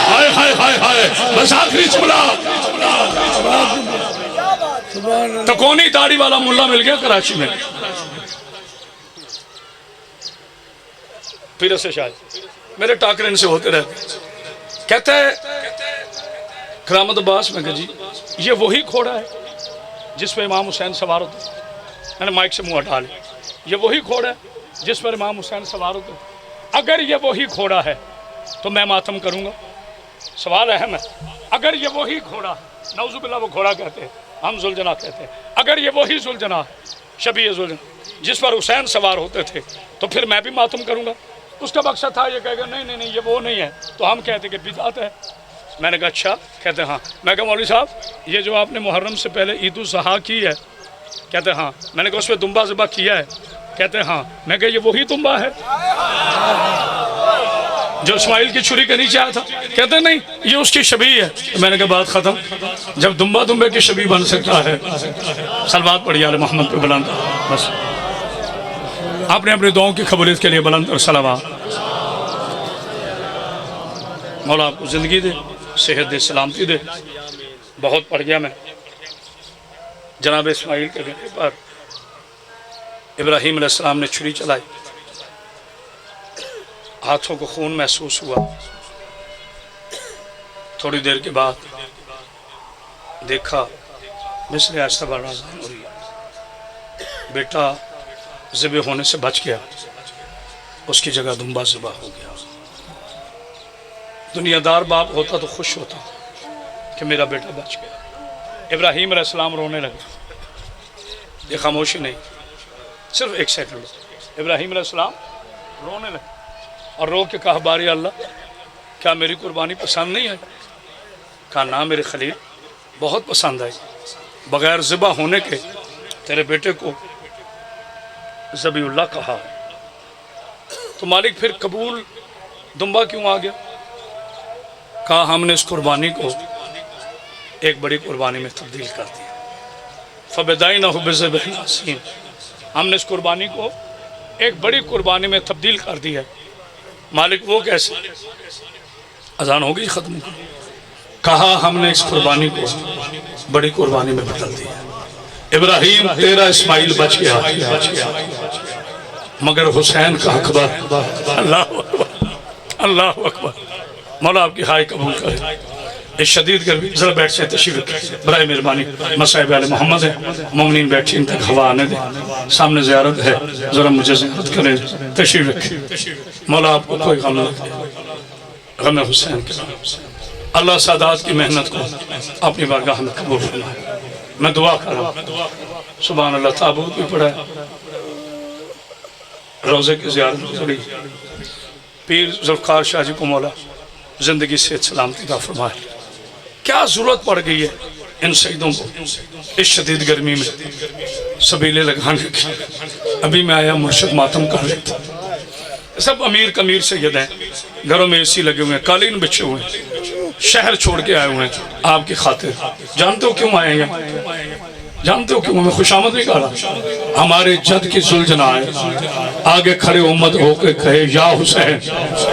ہائے ہائے ہائے ہائے. بس آخری جملہ, تو کونی داڑھی والا ملا مل گیا کراچی میں, پھر سے شاید میرے ٹاکرے ان سے ہوتے رہتے. کہتے ہیں کرامت عباس میں کہ جی یہ وہی گھوڑا ہے جس پہ امام حسین سوار ہوتے. میں نے مائک سے منہ ہٹا لیا. یہ وہی گھوڑا ہے جس پر امام حسین سوار ہوتے. اگر یہ وہی گھوڑا ہے تو میں ماتم کروں گا. سوال اہم ہے. اگر یہ وہی گھوڑا, نعوذ باللہ وہ گھوڑا کہتے ہیں, ہم ذوالجناح کہتے ہیں, اگر یہ وہی ذوالجناح شبیہ ذوالجناح جس پر حسین سوار ہوتے تھے تو پھر میں بھی ماتم کروں گا. اس کا مقصد تھا یہ کہے گا نہیں نہیں نہیں یہ وہ نہیں ہے, تو ہم کہتے کہ بدعت ہے. میں نے کہا اچھا, کہتے ہاں. میں کہا مولوی صاحب یہ جو آپ نے محرم سے پہلے عید الاضحیٰ کی ہے, کہتے ہاں. میں نے کہا اس پہ دمبا ذبح کیا ہے, کہتے ہاں. میں کہا یہ وہی دمبا ہے جو اسماعیل کی چھری کے نیچے آیا تھا, کہتے نہیں یہ اس کی شبیہ ہے. میں نے کہا بات ختم. جب دمبا دمبے کی شبیہ بن سکتا ہے, صلوات پڑھی آل محمد پہ بلند. بس آپ نے اپنی دعاؤں کی قبولیت کے لیے بلند اور صلوات. مولا آپ کو زندگی دے, صحت دے, سلامتی دے. بہت پڑھ گیا میں. جناب اسماعیل کے گھر پر ابراہیم علیہ السلام نے چھری چلائی, ہاتھوں کو خون محسوس ہوا. تھوڑی دیر کے بعد دیکھا مثل آہستہ بڑھنا ہو رہی ہے. بیٹا ذبح ہونے سے بچ گیا, اس کی جگہ دمبا ذبح ہو گیا. دنیا دار باپ ہوتا تو خوش ہوتا کہ میرا بیٹا بچ گیا. ابراہیم علیہ السلام رونے لگے. یہ خاموشی نہیں, صرف ایک سیکنڈ. ابراہیم علیہ السلام رونے لگے اور رو کے کہا باری اللہ کیا میری قربانی پسند نہیں آئی؟ کہا نا میرے خلیل بہت پسند آئی. بغیر ذبح ہونے کے تیرے بیٹے کو ذبیح اللہ کہا, تو مالک پھر قبول دمبا کیوں آ گیا؟ کہا ہم نے اس قربانی کو ایک بڑی قربانی میں تبدیل کر دیا. فَبِدَيْنَهُ بِذِبْحٍ عَظِيمٍ, ہم نے اس قربانی کو ایک بڑی قربانی میں تبدیل کر دی ہے. مالک وہ کیسے؟ اذان ہو گئی ختم. کہا ہم نے اس قربانی کو بڑی قربانی میں بدل دیا. ابراہیم تیرا اسماعیل بچ گیا مگر حسین کا اکبر. اللہ اکبر, اللہ اکبر. مولا آپ کی ہائے قبول کرے. اس شدید گرمی ذرا بیٹھ سے تشریف رکھیں برائے مہربانی مصائب آل محمد ہے مومنین بیٹھیں ان تک ہوا آنے دیں سامنے زیارت ہے ذرا مجھے زیارت کریں تشریف رکھیں مولا آپ کو کوئی غم نہ لگے غم حسین کے اللہ سادات کی محنت کو اپنی بارگاہ میں قبول فرمائے میں دعا کر رہا ہوں سبحان اللہ تابوت بھی پڑھا ہے روزے کی زیارت گزری پیر ذوالفقار شاہ جی کو مولا زندگی سے سلامتی کا فرمائے کیا ضرورت پڑ گئی ہے ان سیدوں کو اس شدید گرمی میں سبیلے لگانے کی ابھی میں آیا مرشد ماتم کر رہے تھا سب امیر کمیر سید ہیں گھروں میں اے سی لگے ہوئے ہیں قالین بچھے ہوئے ہیں شہر چھوڑ کے آئے ہوئے ہیں آپ کی خاطر جانتے ہو کیوں آئے ہیں جانتے ہو کیوں میں خوش آمد نہیں کہا رہا ہمارے جد کی زلجھنا آئے آگے کھڑے امت ہو کے کہے یا حسین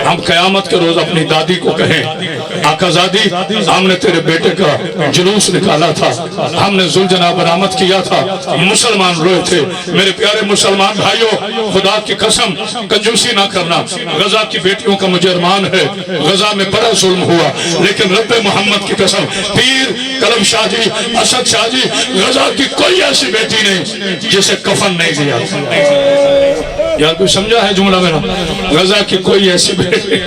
ہم قیامت کے روز اپنی دادی کو کہیں آقا زادی ہم نے تیرے بیٹے کا جلوس نکالا تھا ہم نے زلجھنا برآمد کیا تھا مسلمان روئے تھے میرے پیارے مسلمان بھائیوں خدا کی قسم کنجوسی نہ کرنا غزہ کی بیٹیوں کا مجھے ارمان ہے غزہ میں بڑا ظلم ہوا لیکن رب محمد کی قسم پیر کلم شاہ جی اسد شاہ جی غزہ کی کوئی ایسی بیٹی نہیں جسے کفن نہیں دیا یار کوئی سمجھا ہے جملہ میرا غزہ کی کوئی ایسی بیٹی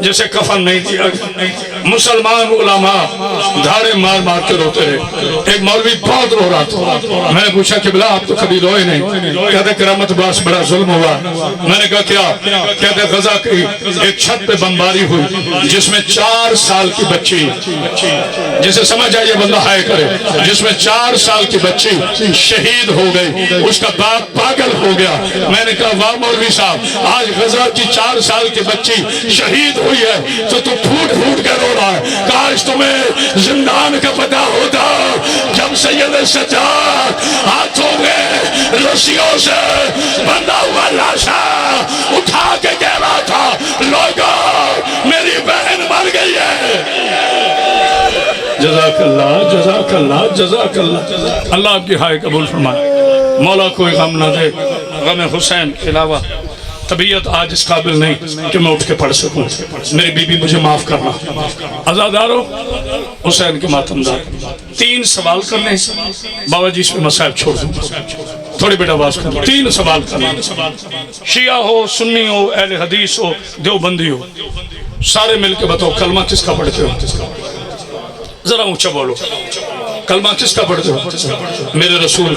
جسے کفن نہیں دیا مسلمان علماء دھاڑے مار مار کے روتے رہے ایک مولوی بہت رو رہا تھا میں نے پوچھا کہ بلا آپ تو کبھی روئے نہیں کہتے کرامت باس بڑا ظلم ہوا میں نے کہا کیا کہتے غزہ کی ایک چھت پہ بمباری ہوئی جس میں 4 سال کی بچی جسے سمجھ آئیے بندہ ہائے کرے جس میں 4 سال کی بچی شہید ہو گئی اس کا باپ پاگل ہو گیا میں نے کہا واہ مولوی صاحب آج غزہ کی 4 سال کی بچی شہید ہوئی ہے تو پھوٹ پھوٹ کے رو رہا ہے کاش تمہیں زندان کا پتہ ہوتا جب سید سجاد ہاتھوں میں رسیوں سے بندھا ہوا لاشا اٹھا کے کہہ رہا تھا لوگوں میری بہن مر گئی ہے جزاک اللہ جزاک اللہ جزاک اللہ اللہ آپ کی ہائے قبول فرمائے مولا کوئی غم نہ دے غم حسین کے علاوہ طبیعت آج اس قابل نہیں کہ میں اٹھ کے پڑھ سکوں میری بی بی مجھے معاف کرنا عزادارو حسین کے ماتم دار 3 سوال کرنے بابا جی اس میں مسائب چھوڑ دوں تھوڑی بیٹا باز کرنا 3 سوال کرنا شیعہ ہو سنی ہو اہل حدیث ہو دیوبندی ہو سارے مل کے بتاؤ کلمہ کس کا پڑھتے ہو ذرا اونچا بولو کلمہ کس کا پڑھتے ہو میرے رسول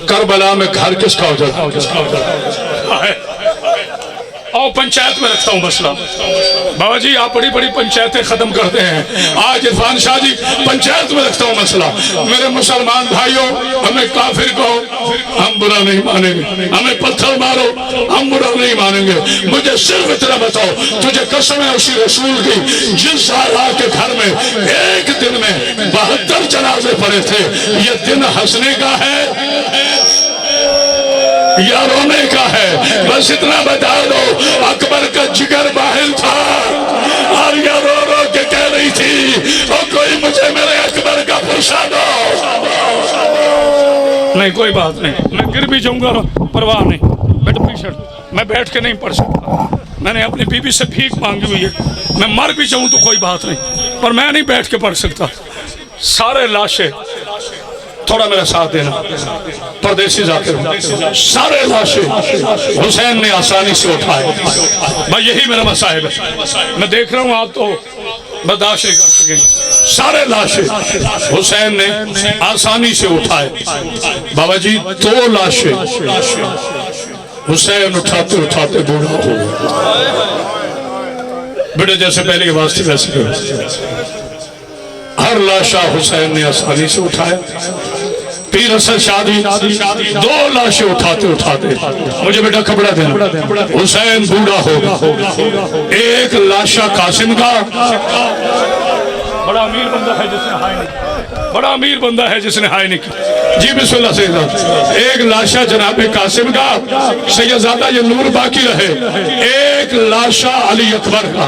کربلا میں گھر کس کا ہو جاتا ہے اور پنچایت میں رکھتا ہوں مسئلہ بابا جی آپ بڑی بڑی پنچایتیں ختم کرتے ہیں آج عرفان شاہ جی پنچایت میں رکھتا ہوں مسئلہ میرے مسلمان بھائیوں ہمیں کافر کہو ہم برا نہیں مانیں گے ہمیں پتھر مارو ہم برا نہیں مانیں گے مجھے صرف اتنا بتاؤ تجھے قسم ہے اسی رسول کی جس سالہ کے گھر میں ایک دن میں 72 جنازے پڑے تھے یہ دن ہنسنے کا ہے یا رونے کا ہے بس اتنا بتا دو اکبر کا جگر باہر تھا اور یہ رو رو کے کہہ رہی تھی اور کوئی مجھے میرے اکبر کا پرسا دو نہیں کوئی بات نہیں میں گر بھی جاؤں گا پرواہ نہیں بیٹھ پیچھے میں بیٹھ کے نہیں پڑھ سکتا میں نے اپنی بی بی سے بھیک مانگی ہوئی ہے میں مر بھی جاؤں تو کوئی بات نہیں پر میں نہیں بیٹھ کے پڑھ سکتا سارے لاشیں تھوڑا میرا ساتھ دینا پردیسی ذاکر سارے لاشیں حسین نے آسانی سے اٹھائے میں یہی میرا مصائب ہے میں دیکھ رہا ہوں آپ تو برداشت نہیں کر سکیں سارے لاشیں حسین نے آسانی سے اٹھائے بابا جی 2 لاشیں حسین اٹھاتے اٹھاتے بوڑھا ہو گیا بیٹے جیسے پہلے کی بات تھی ویسے کرو ہر لاشا حسین نے آسانی سے اٹھایا پیر حسن شادی 2 لاشیں اٹھاتے اٹھاتے مجھے بیٹا کپڑا دینا حسین بوڑھا ہوگا ایک لاشا قاسم کا بڑا امیر بندہ ہے جس نے ہائے نہیں بڑا امیر بندہ ہے جس نے ہائے نہیں کی جی بسم اللہ سیدہ ایک لاشا جناب قاسم کا سیدزادہ یہ نور باقی رہے ایک لاشا علی اکبر کا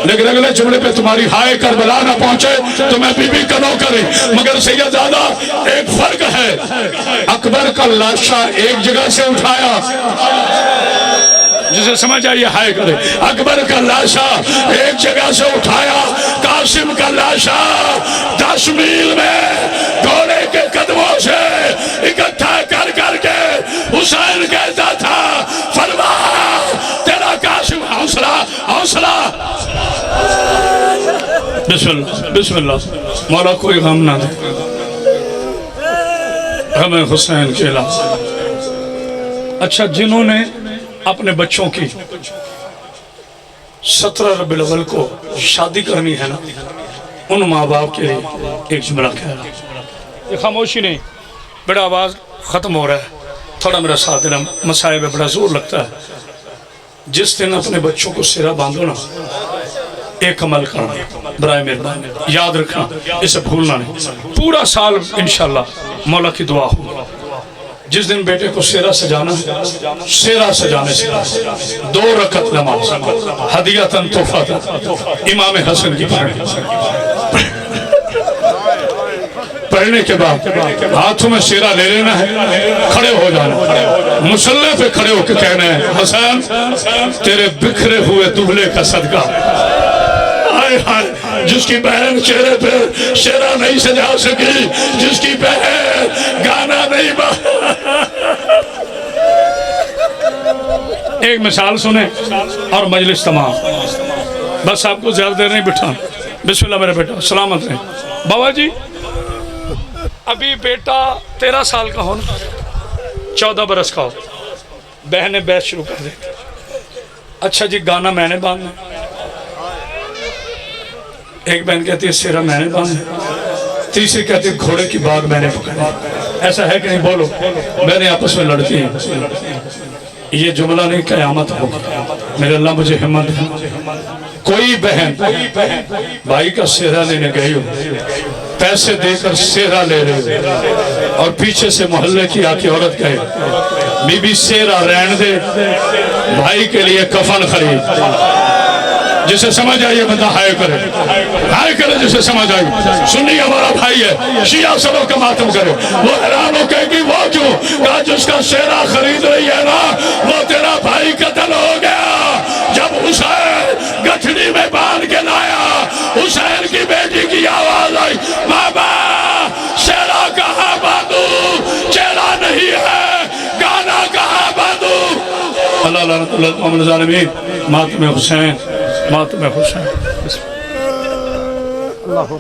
لیکن اگلے جملے پہ تمہاری ہائے کربلا نہ پہنچے تو میں بی بی کنو کریں مگر سیدزادہ ایک فرق ہے اکبر کا لاشا ایک جگہ سے اٹھایا جسے سمجھ آئیے ہائے کرے. اکبر کا لاشا ایک جگہ سے اٹھایا, قاسم کا لاشا 10 میل میں گھوڑے کے قدموں سے اکٹھا کر کر کے حسین کہتا تھا فرما تیرا قاسم حوصلہ حوصلہ. بسم اللہ بسم اللہ. مولا کوئی غم نہ دے ہمیں حسین کے علاوہ. اچھا جنہوں نے اپنے بچوں کی 17 ربیع الاول کو شادی کرنی ہے نا, ان ماں باپ کے لیے ایک جملہ کہہ رہا. یہ خاموشی نہیں, بڑا آواز ختم ہو رہا ہے, تھوڑا میرا ساتھ دینا, مسائب بڑا زور لگتا ہے. جس دن اپنے بچوں کو سرہ باندھو نا, ایک عمل کرنا برائے مہربانی, یاد رکھنا, اسے بھولنا نہیں. پورا سال انشاءاللہ مولا کی دعا ہو. جس دن بیٹے کو سیرہ سجانا ہے, سیرہ سجانے سے 2 رکعت نماز ہدیتاً تحفہ امام حسن کی پڑھنے کے بعد ہاتھوں میں سیرہ لے لینا ہے, کھڑے ہو جانا, مصلی پہ کھڑے ہو کے کہنا ہے حسن تیرے بکھرے ہوئے دولے کا صدقہ. جس کی بہن چہرے پہ سیرہ نہیں سجا سکی, جس کی بہن گانا نہیں ایک مثال سنیں اور مجلس تمام. بس آپ کو زیادہ دیر نہیں بٹھا. بسم اللہ میرے بیٹا, سلامت رہیں. بابا جی ابھی بیٹا 13 سال کا ہو نا, 14 برس کا ہو, بہنیں بیعت شروع کر دیں. اچھا جی گانا میں نے باندھنا, ایک بہن کہتی ہے سیرہ میں نے باندھنا, تیسری کہتی ہے گھوڑے کی بار میں نے پکڑی. ایسا ہے کہ نہیں بولو, بہنیں آپس میں لڑتی ہیں. یہ جملہ نہیں قیامت ہوگی. میرے اللہ مجھے ہمت دے. کوئی بہن بھائی کا سیرہ لینے گئی ہو, پیسے دے کر سیرہ لے رہے ہو, اور پیچھے سے محلے کی آ کے عورت کہے بی بی سیرہ رہن دے, بھائی کے لیے کفن خرید. جسے سمجھ آئیے بندہ ہائے کرے, ہائے کرے جسے سمجھ آئیے. سنی ہمارا بھائی ہے, شیعہ سبوں کا ماتم کرے. وہ حیران ہو کہے گی وہ کیوں, کہا جس کا سیرہ خرید رہی ہے نا وہ تیرا بھائی قتل ہو گیا. جب حسین گٹھڑی میں باندھ کے لایا, حسین کی بیٹی کی آواز آئی بابا سیرہ کہاں باندھوں, چہرہ نہیں ہے, گانا کہاں باندھوں. اللہ لعنت اللہ محمد ظالمین. ماتم حسین, ماتم حسین. اللہ